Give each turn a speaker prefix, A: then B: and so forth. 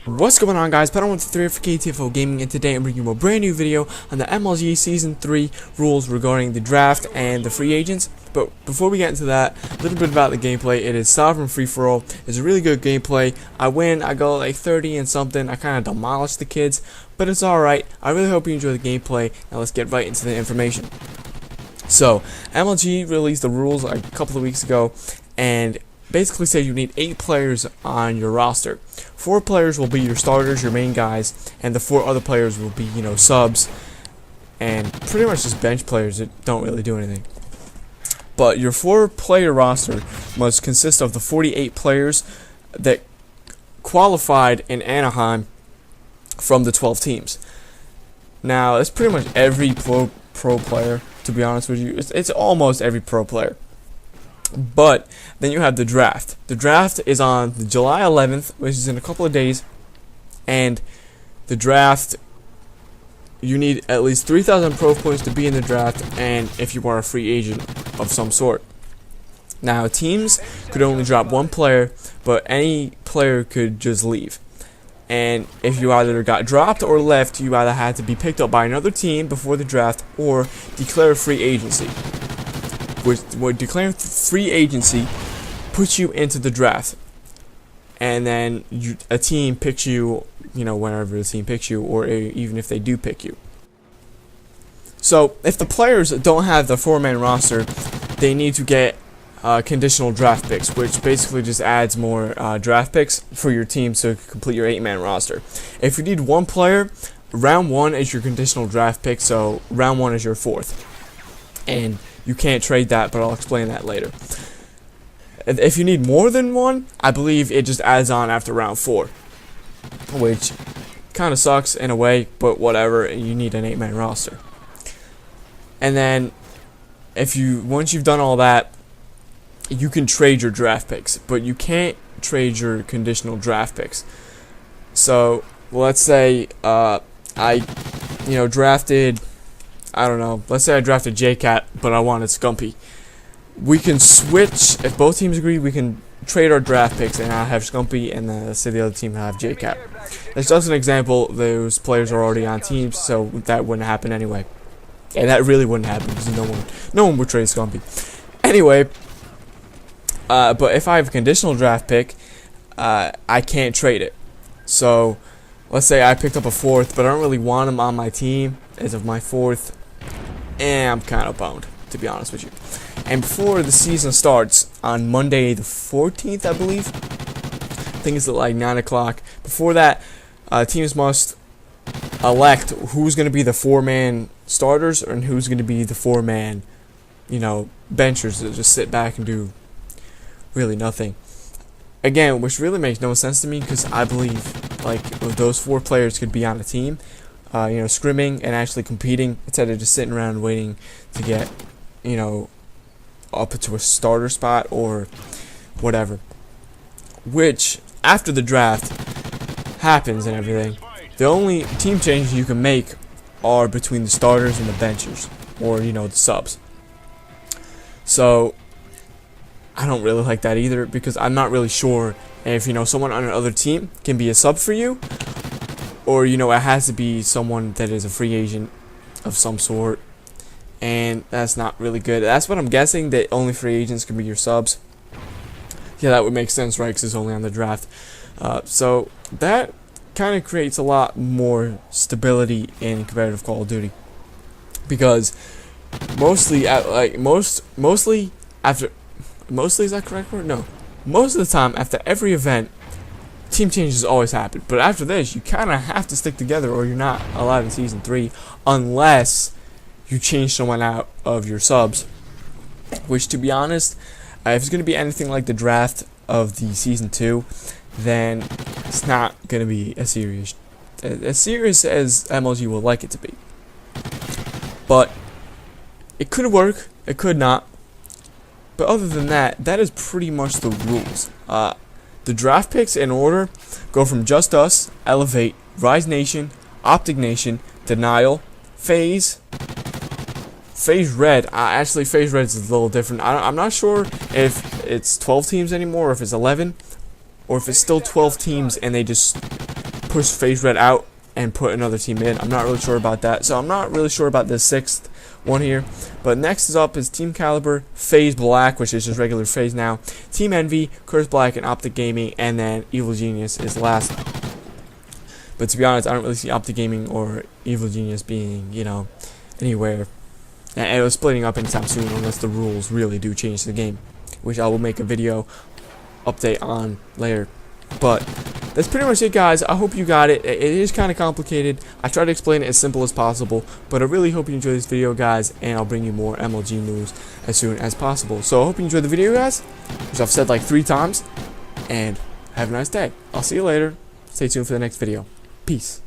A: What's going on, guys? Pedal13 for KTFO Gaming, and today I'm bringing you a brand new video on the MLG Season 3 rules regarding the draft and the free agents. But before we get into that, a little bit about the gameplay. It is Sovereign Free-For-All. It's a really good gameplay. I win, I go like 30 and something. I kind of demolish the kids, but it's alright. I really hope you enjoy the gameplay. Now let's get right into the information. So, MLG released the rules like a couple of weeks ago, and basically said you need 8 players on your roster. 4 players will be your starters, your main guys, and the 4 other players will be, subs, and pretty much just bench players that don't really do anything. But your 4-player roster must consist of the 48 players that qualified in Anaheim from the 12 teams. Now, it's pretty much every pro player, to be honest with you. It's almost every pro player. But then you have the draft. The draft is on July 11th, which is in a couple of days. And the draft, you need at least 3,000 pro points to be in the draft, and if you are a free agent of some sort. Now, teams could only drop 1 player, but any player could just leave. And if you either got dropped or left, you either had to be picked up by another team before the draft or declare a free agency. Which declaring free agency puts you into the draft, and then a team picks you, whenever the team picks you, or even if they do pick you. So if the players don't have the 4-man roster, they need to get conditional draft picks, which basically just adds more draft picks for your team to complete your 8-man roster. If you need 1 player, round 1 is your conditional draft pick, so round 1 is your 4th. And you can't trade that, but I'll explain that later. If you need more than 1, I believe it just adds on after round 4, which kind of sucks in a way, but whatever. You need an 8-man roster. And then, once you've done all that, you can trade your draft picks, but you can't trade your conditional draft picks. So let's say I drafted. I don't know, let's say I drafted JCat, but I wanted Scumpy. We can switch, if both teams agree, we can trade our draft picks, and I have Scumpy, and let's say the other team have JCat. That's just an example. Those players are already on teams, so that wouldn't happen anyway. And that really wouldn't happen, because no one would trade Scumpy. Anyway, but if I have a conditional draft pick, I can't trade it. So, let's say I picked up a 4th, but I don't really want him on my team as of my 4th. And I'm kind of bummed, to be honest with you. And before the season starts on Monday the 14th, I believe. I think it's at like 9 o'clock. Before that, teams must elect who's going to be the 4-man starters and who's going to be the 4-man, benchers that just sit back and do really nothing. Again, which really makes no sense to me, because I believe like those 4 players could be on a team. Scrimming and actually competing instead of just sitting around waiting to get, up to a starter spot or whatever. Which, after the draft happens and everything, the only team changes you can make are between the starters and the benchers, or, the subs. So, I don't really like that either, because I'm not really sure if, someone on another team can be a sub for you, or, it has to be someone that is a free agent of some sort. And that's not really good. That's what I'm guessing, that only free agents can be your subs. Yeah, that would make sense, right? Because it's only on the draft. So that kind of creates a lot more stability in competitive Call of Duty. Because mostly, mostly is that correct word? No. Most of the time, after every event, team changes always happen, but after this, you kind of have to stick together, or you're not allowed in Season 3, unless you change someone out of your subs. Which, to be honest, if it's going to be anything like the draft of the Season 2, then it's not going to be as serious as MLG would like it to be. But it could work, it could not. But other than that, that is pretty much the rules. The draft picks in order go from Just Us, Elevate, Rise Nation, Optic Nation, Denial, Phase Red. Actually, Phase Red is a little different. I'm not sure if it's 12 teams anymore, or if it's 11, or if it's still 12 teams and they just push FaZe Red out and put another team in. I'm not really sure about that. So I'm not really sure about the 6th one here. But next is up is Team Caliber, FaZe Black, which is just regular FaZe now, Team Envy, Curse Black, and Optic Gaming, and then Evil Genius is last. But to be honest, I don't really see Optic Gaming or Evil Genius being, you know, anywhere. And it was splitting up anytime soon unless the rules really do change the game, which I will make a video update on later. But that's pretty much it, guys. I hope you got it. It is kind of complicated. I try to explain it as simple as possible, but I really hope you enjoy this video, guys, and I'll bring you more MLG news as soon as possible. So I hope you enjoyed the video, guys, which I've said like 3 times, and have a nice day. I'll see you later. Stay tuned for the next video. Peace.